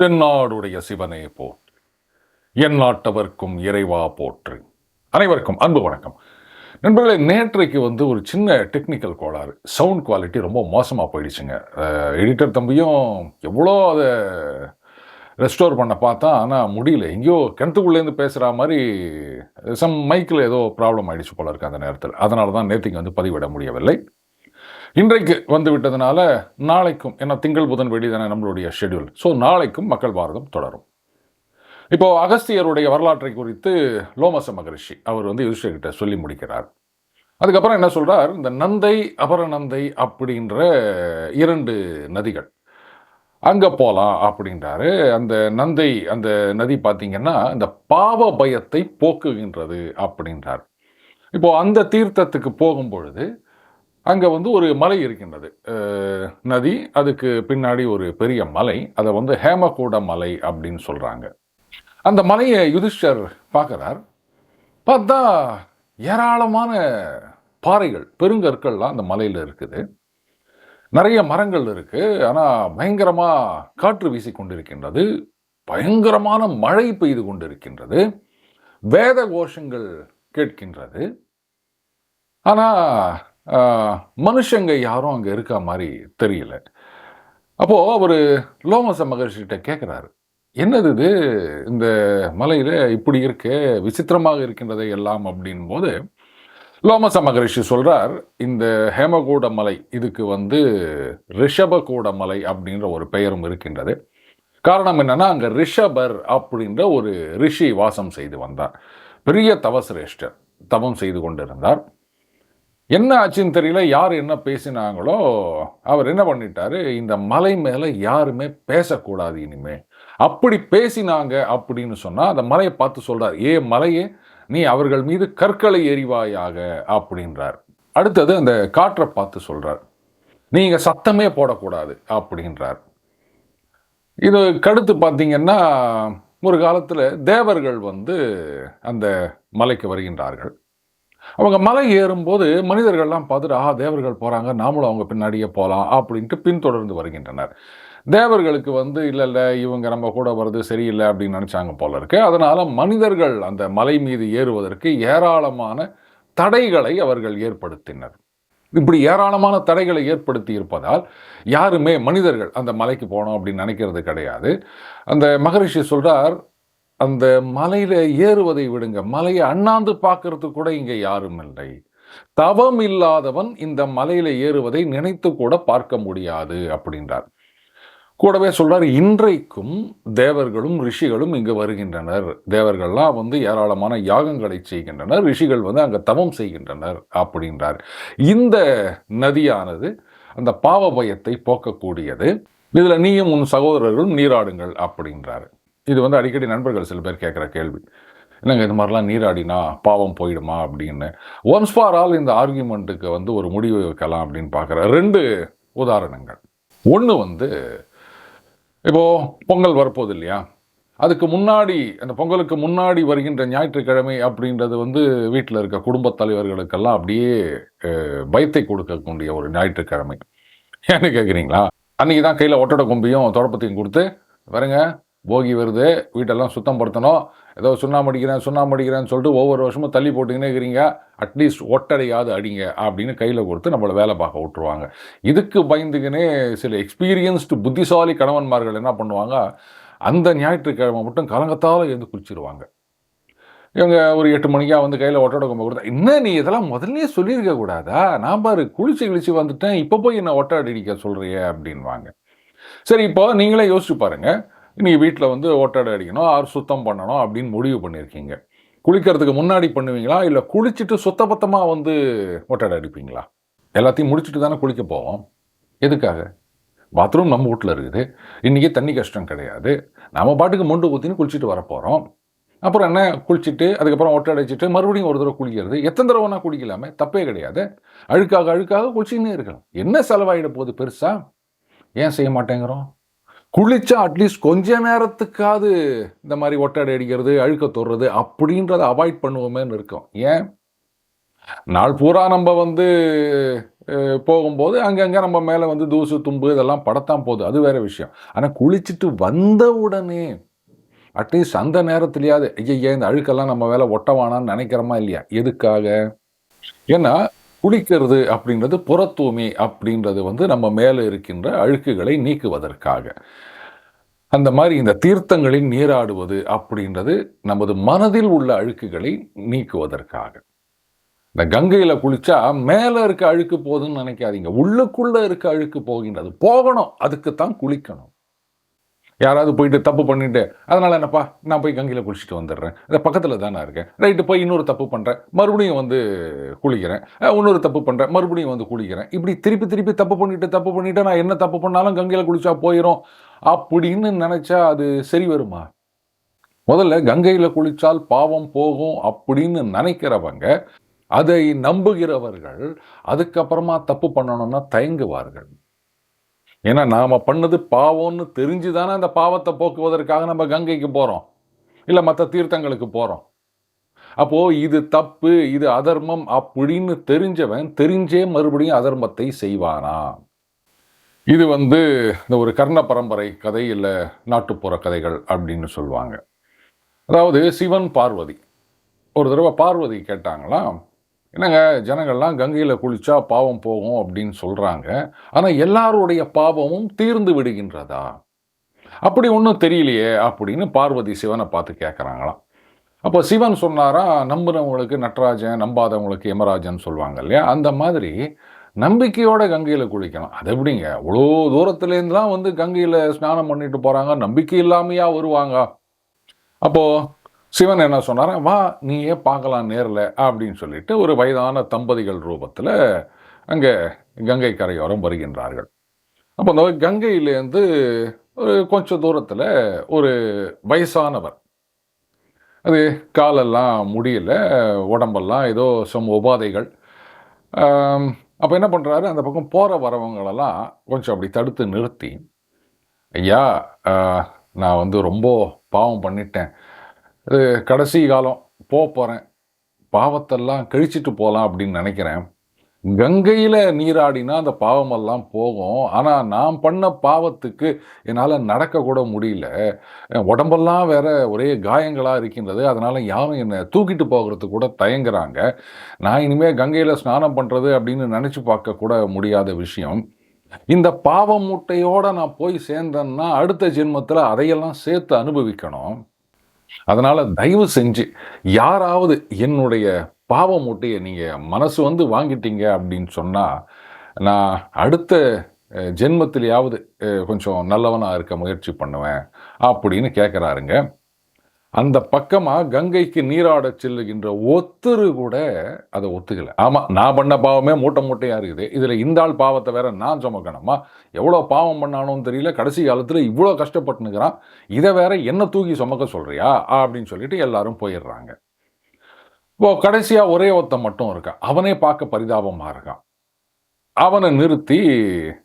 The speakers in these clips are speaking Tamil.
தென்னாடுடைய சிவனே போற்றி, என் நாட்டவர்க்கும் இறைவா போற்றி. அனைவருக்கும் அன்பு வணக்கம். நண்பர்களே, நேற்றைக்கு ஒரு சின்ன டெக்னிக்கல் கோளாறு. சவுண்ட் குவாலிட்டி ரொம்ப மோசமாக போயிடுச்சுங்க. எடிட்டர் தம்பியும் எவ்வளோ அதை ரெஸ்டோர் பண்ண பார்த்தா, ஆனால் முடியல. எங்கேயோ கிணத்துக்குள்ளேருந்து பேசுகிற மாதிரி மைக்கில் ஏதோ ப்ராப்ளம் ஆகிடுச்சு போல இருக்கு அந்த நேரத்தில். அதனால தான் நேற்றுக்கு பதிவிட முடியவில்லை. இன்றைக்கு வந்து விட்டதுனால நாளைக்கும், ஏன்னா திங்கள் புதன் வெள்ளி தானே நம்மளுடைய ஷெட்யூல். ஸோ நாளைக்கும் மக்கள் பாரதம் தொடரும். இப்போ அகஸ்தியருடைய வரலாற்றை குறித்து லோமச மகரிஷி அவர் யுதிஷ்டர்கிட்ட சொல்லி முடிக்கிறார். அதுக்கப்புறம் என்ன சொல்றார், இந்த நந்தை அபரநந்தை அப்படின்ற 2 நதிகள் அங்க போலாம் அப்படின்றாரு. அந்த நந்தை, அந்த நதி பார்த்தீங்கன்னா இந்த பாவ பயத்தை போக்குகின்றது அப்படின்றார். இப்போ அந்த தீர்த்தத்துக்கு போகும் பொழுது அங்கே ஒரு மலை இருக்கின்றது, நதி, அதுக்கு பின்னாடி ஒரு பெரிய மலை, அதை ஹேமகூட மலை அப்படின்னு சொல்கிறாங்க. அந்த மலையை யுதிஷ்டர் பார்க்குறார். பார்த்தா ஏராளமான பாறைகள், பெருங்கற்கள்லாம் அந்த மலையில் இருக்குது. நிறைய மரங்கள் இருக்குது. ஆனால் பயங்கரமாக காற்று வீசி கொண்டிருக்கின்றது. பயங்கரமான மழை பெய்து கொண்டிருக்கின்றது. வேத கோஷங்கள் கேட்கின்றது. ஆனால் மனுஷங்க யாரும் அங்கே இருக்க மாதிரி தெரியல. அப்போது அவர் லோமச மகர்ஷிகிட்ட கேட்குறாரு, என்னது இது, இந்த மலையில் இப்படி இருக்கு, விசித்திரமாக இருக்கின்றதை எல்லாம் அப்படின் போது லோமச மகரிஷி சொல்கிறார், இந்த ஹேமகூட மலை, இதுக்கு ரிஷபகூட மலை அப்படின்ற ஒரு பெயரும் இருக்கின்றது. காரணம் என்னன்னா, அங்கே ரிஷபர் அப்படின்ற ஒரு ரிஷி வாசம் செய்து வந்தார். பெரிய தவசிரேஷ்டர், தவம் செய்து கொண்டிருந்தார். என்ன ஆச்சுன்னு தெரியல, யார் என்ன பேசினாங்களோ அவர் என்ன பண்ணிட்டாரு, இந்த மலை மேலே யாருமே பேசக்கூடாது இனிமே. அப்படி பேசினாங்க அப்படின்னு சொன்னால் அந்த மலையை பார்த்து சொல்கிறார், ஏ மலையே, நீ அவர்கள் மீது கற்களை எறிவாயாக அப்படின்றார். அடுத்தது அந்த காற்றை பார்த்து சொல்கிறார், நீங்கள் சத்தமே போடக்கூடாது அப்படின்றார். இது கடுத்து பார்த்தீங்கன்னா, ஒரு காலத்தில் தேவர்கள் அந்த மலைக்கு வருகின்றார்கள். அவங்க மலை ஏறும்போது மனிதர்கள்லாம் பார்த்துட்டு, தேவர்கள் போகிறாங்க, நாமளும் அவங்க பின்னாடியே போகலாம் அப்படின்ட்டு பின்தொடர்ந்து வருகின்றனர். தேவர்களுக்கு இல்லை இவங்க நம்ம கூட வருது சரியில்லை அப்படின்னு நினச்சாங்க போல இருக்கு. அதனால் மனிதர்கள் அந்த மலை மீது ஏறுவதற்கு ஏராளமான தடைகளை அவர்கள் ஏற்படுத்தினர். இப்படி ஏராளமான தடைகளை ஏற்படுத்தி இருப்பதால் யாருமே மனிதர்கள் அந்த மலைக்கு போனோம் அப்படின்னு நினைக்கிறது கிடையாது. அந்த மகரிஷி சொல்கிறார், அந்த மலையில் ஏறுவதை விடுங்க, மலையை அண்ணாந்து பார்க்கறதுக்கு கூட இங்கே யாரும் இல்லை. தவம் இல்லாதவன் இந்த மலையில் ஏறுவதை நினைத்து கூட பார்க்க முடியாது அப்படின்றார். கூடவே சொல்றார், இன்றைக்கும் தேவர்களும் ரிஷிகளும் இங்கு வருகின்றனர். தேவர்கள்லாம் ஏராளமான யாகங்களை செய்கின்றனர், ரிஷிகள் அங்கே தவம் செய்கின்றனர் அப்படின்றார். இந்த நதியானது அந்த பாவ பயத்தை போக்கக்கூடியது. இதில் நீயும் உன் சகோதரர்களும் நீராடுங்கள் அப்படின்றாரு. இது அடிக்கடி நண்பர்கள் சில பேர் கேட்குற கேள்வி, என்னங்க இது மாதிரிலாம் நீராடினா பாவம் போயிடுமா அப்படின்னு. ஒன்ஸ் ஃபார் ஆல் இந்த ஆர்கியூமெண்ட்டுக்கு ஒரு முடிவு வைக்கலாம் அப்படின்னு பார்க்குற 2 உதாரணங்கள். ஒன்று இப்போது பொங்கல் வரப்போகுது இல்லையா, அதுக்கு முன்னாடி, அந்த பொங்கலுக்கு முன்னாடி வருகின்ற ஞாயிற்றுக்கிழமை அப்படின்றது வீட்டில் இருக்க குடும்பத் தலைவர்களுக்கெல்லாம் அப்படியே பயத்தை கொடுக்கக்கூடிய ஒரு ஞாயிற்றுக்கிழமை. ஏன்னு கேட்குறீங்களா, அன்றைக்கி தான் கையில் ஒட்டடை கொம்பியும் தொடப்பத்தையும் கொடுத்து, வரங்க போகி வருது, வீட்டெல்லாம் சுத்தம் படுத்தணும், ஏதோ சுண்ணாமடிக்கிறேன்னு சொல்லிட்டு ஒவ்வொரு வருஷமும் தள்ளி போட்டுக்கினே இருக்கிறீங்க, அட்லீஸ்ட் ஒட்டடையாவது அடிங்க அப்படின்னு கையில் கொடுத்து நம்மளை வேலை பார்க்க விட்டுருவாங்க. இதுக்கு பயந்துக்கினே சில எக்ஸ்பீரியன்ஸ்டு புத்திசாலி கணவன்மார்கள் என்ன பண்ணுவாங்க, அந்த ஞாயிற்றுக்கிழமை மட்டும் கலங்கத்தால் எழுந்து குளிச்சிருவாங்க. இவங்க ஒரு 8 மணிக்காக கையில் ஒட்டடை கொம்பை கொடுத்தா, என்ன நீ இதெல்லாம் முதல்ல சொல்லியிருக்க கூடாதா, நான் பாரு குளிச்சு வந்துட்டேன், இப்போ போய் என்ன ஒட்டடை அடிக்க சொல்கிறிய அப்படின்வாங்க. சரி, இப்போ நீங்களே யோசிச்சு பாருங்கள், நீங்கள் வீட்டில் ஒட்டடை அடிக்கணும், சுத்தம் பண்ணணும் அப்படின்னு முடிவு பண்ணியிருக்கீங்க. குளிக்கிறதுக்கு முன்னாடி பண்ணுவீங்களா, இல்லை குளிச்சுட்டு சுத்தபத்தமாக ஒட்டடை அடிப்பீங்களா? எல்லாத்தையும் முடிச்சுட்டு தானே குளிக்க போவோம். எதுக்காக? பாத்ரூம் நம்ம வீட்டில் இருக்குது, இன்றைக்கி தண்ணி கஷ்டம் கிடையாது, நம்ம பாட்டுக்கு மொண்டு ஊற்றின்னு குளிச்சுட்டு வரப்போகிறோம். அப்புறம் என்ன, குளிச்சுட்டு அதுக்கப்புறம் ஒட்டடை அடிச்சுட்டு மறுபடியும் ஒரு தடவை குளிக்கிறது, எத்தனை தடவைனா குளிக்கலாமே, தப்பே கிடையாது. அழுக்காக குளிச்சுன்னே இருக்கலாம். என்ன செலவாயிட போகுது பெருசா? ஏன் செய்ய மாட்டேங்கிறோம்? குளிச்சா அட்லீஸ்ட் கொஞ்ச நேரத்துக்காவது இந்த மாதிரி ஒட்டடை அடிக்கிறது, அழுக்க தொடுறது அப்படின்றத அவாய்ட் பண்ணுவோமேன்னு இருக்கோம். ஏன்? நாள் பூரா நம்ம வந்து போகும்போது அங்கங்கே நம்ம மேலே வந்து தூசு தும்பு இதெல்லாம் படத்தான் போகுது, அது வேற விஷயம். ஆனால் குளிச்சுட்டு வந்த உடனே அட்லீஸ்ட் அந்த நேரத்துலையாவது ஐயய்ய இந்த அழுக்கெல்லாம் நம்ம மேலே ஒட்டவானான்னு நினைக்கிறோமா இல்லையா? எதுக்காக? ஏன்னா குளிக்கிறது அப்படின்றது புற தூய்மை அப்படின்றது வந்து நம்ம மேலே இருக்கின்ற அழுக்குகளை நீக்குவதற்காக. அந்த மாதிரி இந்த தீர்த்தங்களில் நீராடுவது அப்படின்றது நமது மனதில் உள்ள அழுக்குகளை நீக்குவதற்காக. இந்த கங்கையில குளிச்சா மேல இருக்க அழுக்கு போகுதுன்னு நினைக்காதீங்க. உள்ளுக்குள்ள இருக்க அழுக்கு போகின்றது. போகணும். அதுக்கு தான் குளிக்கணும். யாராவது போயிட்டு தப்பு பண்ணிட்டு, அதனால என்னப்பா நான் போய் கங்கையில குளிச்சுட்டு வந்துடுறேன். இந்த பக்கத்துல தானே இருக்கேன். ரைட்டு போய் இன்னொரு தப்பு பண்றேன். மறுபடியும் வந்து குளிக்கிறேன். இன்னொரு தப்பு பண்றேன். மறுபடியும் வந்து குளிக்கிறேன். இப்படி திருப்பி திருப்பி தப்பு பண்ணிட்டு நான் என்ன தப்பு பண்ணாலும் கங்கையில குளிச்சா போயிரும் அப்படின்னு நினைச்சா அது சரி வருமா? முதல்ல கங்கையில குளிச்சால் பாவம் போகும் அப்படின்னு நினைக்கிறவங்க, அதை நம்புகிறவர்கள் அதுக்கப்புறமா தப்பு பண்ணணும்னா தயங்குவார்கள். ஏன்னா நாம பண்ணது பாவம்னு தெரிஞ்சுதானே அந்த பாவத்தை போக்குவதற்காக நம்ம கங்கைக்கு போறோம், இல்ல மற்ற தீர்த்தங்களுக்கு போறோம். அப்போ இது தப்பு, இது அதர்மம் அப்படின்னு தெரிஞ்சவன் தெரிஞ்சே மறுபடியும் அதர்மத்தை செய்வானா? இது வந்து இந்த ஒரு கர்ண பரம்பரை கதை, இல்ல நாட்டுப்புற கதைகள் அப்படின்னு சொல்லுவாங்க. அதாவது சிவன் பார்வதி ஒரு தடவை பார்வதி கேட்டாங்களாம், என்னங்க ஜனங்கள்லாம் கங்கையில குளிச்சா பாவம் போகும் அப்படின்னு சொல்றாங்க, ஆனா எல்லாருடைய பாவமும் தீர்ந்து விடுகின்றதா? அப்படி ஒன்றும் தெரியலையே அப்படின்னு பார்வதி சிவனை பார்த்து கேட்குறாங்களாம். அப்போ சிவன் சொன்னாரா, நம்புறவங்களுக்கு நட்ராஜன், நம்பாதவங்களுக்கு யமராஜன் சொல்லுவாங்க இல்லையா? அந்த மாதிரி நம்பிக்கையோட கங்கையில குளிக்கணும். அது எப்படிங்க அவ்வளோ தூரத்துலேருந்துலாம் வந்து கங்கையில ஸ்நானம் பண்ணிட்டு போறாங்க, நம்பிக்கை இல்லாமையா வருவாங்க? அப்போ சிவன் என்ன சொன்னாரா, வா நீயே பார்க்கலாம் நேரில் அப்படின்னு சொல்லிட்டு ஒரு வயதான தம்பதிகள் ரூபத்தில் அங்கே கங்கை கரையோரம் வருகின்றார்கள். அப்போ அந்த கங்கையிலேருந்து ஒரு கொஞ்சம் தூரத்தில் ஒரு வயசானவர், அது காலெல்லாம் முடியல, உடம்பெல்லாம் ஏதோ சம் உபாதைகள். அப்போ என்ன பண்ணுறாரு, அந்த பக்கம் போகிற வரவங்களெல்லாம் கொஞ்சம் அப்படி தடுத்து நிறுத்தி, ஐயா நான் வந்து ரொம்ப பாவம் பண்ணிட்டேன், இது கடைசி காலம் போகிறேன், பாவத்தெல்லாம் கழிச்சிட்டு போகலாம் அப்படின்னு நினைக்கிறேன். கங்கையில் நீராடினா அந்த பாவமெல்லாம் போகும், ஆனால் நான் பண்ண பாவத்துக்கு என்னால் நடக்கக்கூட முடியல, உடம்பெல்லாம் வேற ஒரே காயங்களாக இருக்கின்றது, அதனால் யாரும் என்னை தூக்கிட்டு போகிறதுக்கு கூட தயங்குறாங்க. நான் இனிமேல் கங்கையில் ஸ்நானம் பண்ணுறது அப்படின்னு நினச்சி பார்க்க கூட முடியாத விஷயம். இந்த பாவ மூட்டையோடு நான் போய் சேர்ந்தேன்னா அடுத்த ஜென்மத்தில் அதையெல்லாம் சேர்த்து அனுபவிக்கணும். அதனால் தயவு செஞ்சு யாராவது என்னுடைய பாவ மூட்டையை நீங்கள் மனசு வந்து வாங்கிட்டீங்க அப்படின்னு சொன்னால், நான் அடுத்த ஜென்மத்திலேயாவது கொஞ்சம் நல்லவனாக இருக்க முயற்சி பண்ணுவேன் அப்படின்னு கேட்குறாருங்க. அந்த பக்கமாக கங்கைக்கு நீராட செல்லுகின்ற ஒருத்தரு கூட அதை ஒத்துக்கலை. ஆமாம், நான் பண்ண பாவமே மூட்டை மூட்டையாக இருக்குது, இதில் இந்த ஆள் பாவத்தை வேற நான் சுமக்கணுமா? எவ்வளோ பாவம் பண்ணானோன்னு தெரியல, கடைசி காலத்தில் இவ்வளோ கஷ்டப்பட்டுனுக்கிறான், இதை வேற என்ன தூக்கி சுமக்க சொல்கிறியா அப்படின்னு சொல்லிட்டு எல்லாரும் போயிடுறாங்க. இப்போ கடைசியாக ஒரே ஒருத்தன் மட்டும் இருக்கான், அவனே பார்க்க பரிதாபமாக இருக்கான். அவனை நிறுத்தி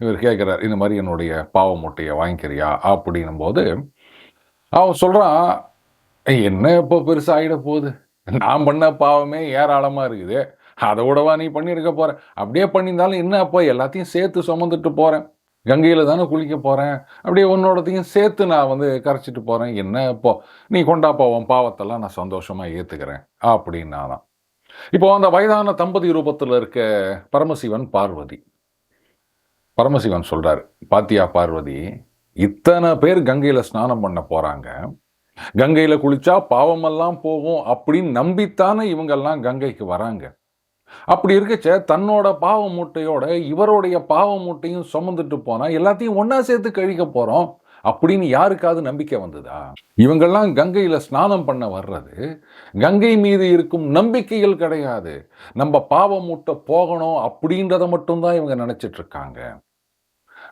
இவர் கேட்குறார், இந்த மாதிரி என்னுடைய பாவ மூட்டையை வாங்கிக்கிறியா அப்படின்னும் போது அவன் சொல்கிறான், என்ன இப்போ பெருசாகிட போகுது, நான் பண்ண பாவமே ஏராளமாக இருக்குது, அதை விடவா நீ பண்ணியிருக்க போகிற? அப்படியே பண்ணியிருந்தாலும் என்ன அப்போ எல்லாத்தையும் சேர்த்து சுமந்துட்டு போகிறேன், கங்கையில் தானே குளிக்க போகிறேன், அப்படியே உன்னோடத்தையும் சேர்த்து நான் வந்து கரைச்சிட்டு போகிறேன், என்ன இப்போ நீ கொண்டா போவோம், பாவத்தெல்லாம் நான் சந்தோஷமாக ஏற்றுக்கிறேன் அப்படின்னா தான். இப்போ அந்த வயதான தம்பதி ரூபத்தில் இருக்க பரமசிவன் பார்வதி, பரமசிவன் சொல்கிறார், பாத்தியா பார்வதி, இத்தனை பேர் கங்கையில் ஸ்நானம் பண்ண போகிறாங்க, கங்கையில் குளிச்சா பாவமெல்லாம் போகும் அப்படின்னு நம்பித்தானே இவங்கெல்லாம் கங்கைக்கு வராங்க. அப்படி இருக்கச்ச தன்னோட பாவ மூட்டையோட இவருடைய பாவ மூட்டையும் சுமந்துட்டு போனா எல்லாத்தையும் ஒன்னா சேர்த்து கழிக்க போறோம் அப்படின்னு யாருக்காவது நம்பிக்கை வந்ததா? இவங்கெல்லாம் கங்கையில ஸ்நானம் பண்ண வர்றது கங்கை மீது இருக்கும் நம்பிக்கைகள் கிடையாது, நம்ம பாவ மூட்டை போகணும் அப்படின்றத மட்டும்தான் இவங்க நினைச்சிட்டு இருக்காங்க.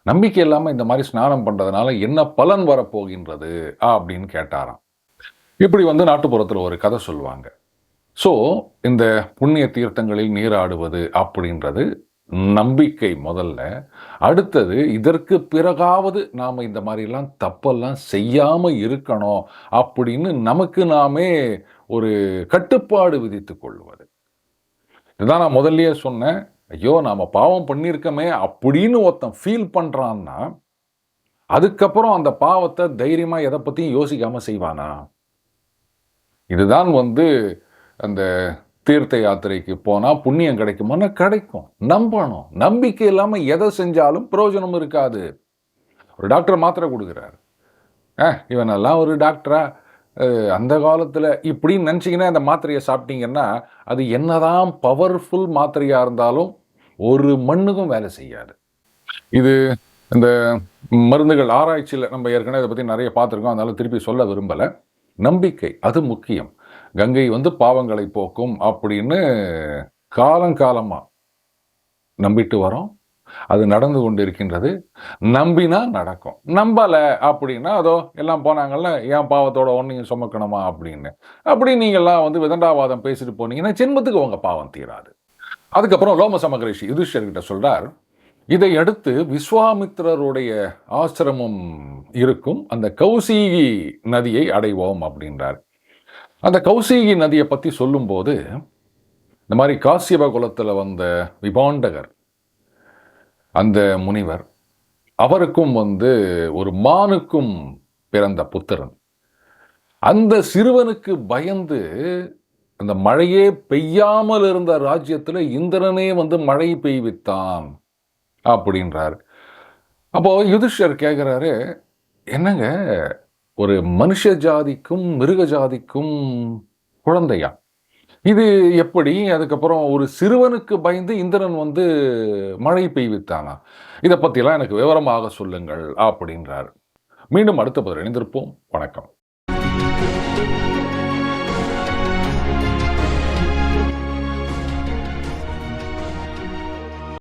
நம்பிக்கை இல்லாம இந்த மாதிரி ஸ்நானம் பண்றதுனால என்ன பலன் வரப்போகின்றது அப்படின்னு கேட்டாராம். இப்படி வந்து நாட்டுப்புறத்தில் ஒரு கதை சொல்லுவாங்க. ஸோ இந்த புண்ணிய தீர்த்தங்களில் நீராடுவது அப்படின்றது நம்பிக்கை முதல்ல, அடுத்தது இதற்கு பிறகாவது நாம் இந்த மாதிரிலாம் தப்பெல்லாம் செய்யாமல் இருக்கணும் அப்படின்னு நமக்கு நாமே ஒரு கட்டுப்பாடு விதித்து கொள்வது. இதுதான் நான் முதல்லயே சொன்னேன். ஐயோ! நாம பாவம் பண்ணியிருக்கோமே அப்படின்னு ஒருத்தன் ஃபீல் பண்றான்னா, அதுக்கப்புறம் அந்த பாவத்த தைரியமா எத பத்தியும் யோசிக்காம செய்வானா? இதுதான் அந்த தீர்த்த யாத்திரைக்கு போனா புண்ணியம் கிடைக்குமான்னா கிடைக்கும். நம்பணும். நம்பிக்கை இல்லாம எத செஞ்சாலும் பிரயோஜனம் இருக்காது. ஒரு டாக்டர் மாத்திரை குடுக்குறாரு. இவனெல்லாம் ஒரு டாக்டரா? அந்த காலத்துல இப்படின்னு நினைச்சீங்கன்னா, அந்த மாத்திரைய சாப்பிட்டீங்கன்னா, அது என்னதான் பவர்ஃபுல் மாத்திரையா இருந்தாலும், ஒரு மண்ணுக்கும் வேலை செய்யாது. இது இந்த மருந்துகள் ஆராய்ச்சியில நம்ம ஏற்கனவே இத பத்தி நெறைய பார்த்துருக்கோம். அதனால திருப்பி சொல்ல விரும்பல. நம்பிக்கை அது முக்கியம். கங்கை பாவங்களை போக்கும் அப்படின்னு காலங்காலமா நம்பிட்டு வரோம். அது நடந்து கொண்டிருக்கின்றது. நம்பினா நடக்கும். நம்பல அப்படின்னா, அதோ எல்லாம் போனாங்கல்ல, "ஏன் பாவத்தோட உன்னையும் சுமக்கணுமா?" அப்படின்னு. அப்படி நீங்கலாம் விதண்டாவாதம் பேசிட்டு போனீங்கன்னா, ஜென்மத்துக்கு உங்க பாவம் தீராது. அதுக்கப்புறம் லோமச மகரிஷி யுதிஷ்டிரர்கிட்ட சொல்றார், இதை அடுத்து விஸ்வாமித்திரருடைய ஆசிரமம் இருக்கும் அந்த கௌசிகி நதியை அடைவோம் அப்படின்றார். அந்த கௌசிகி நதியை பத்தி சொல்லும்போது, இந்த மாதிரி காசியப குலத்துல வந்த விபாண்டகர், அந்த முனிவர், அவருக்கும் ஒரு மானுக்கும் பிறந்த புத்திரன். அந்த சிறுவனுக்கு பயந்து அந்த மழையே பெய்யாமல் இருந்த ராஜ்யத்துல இந்திரனே மழை பெய்வித்தான் அப்படின்றார். அப்போ யுதிஷ்டர் கேட்கிறாரு, என்னங்க ஒரு மனுஷ ஜாதிக்கும் மிருக ஜாதிக்கும் குழந்தையா? இது எப்படி? அதுக்கப்புறம் ஒரு சிறுவனுக்கு பயந்து இந்திரன் மழை பெய்வித்தானா? இத பத்திலாம் எனக்கு விவரமாக சொல்லுங்கள் அப்படின்றார். மீண்டும் அடுத்த பதில் இணைந்திருப்போம். வணக்கம்.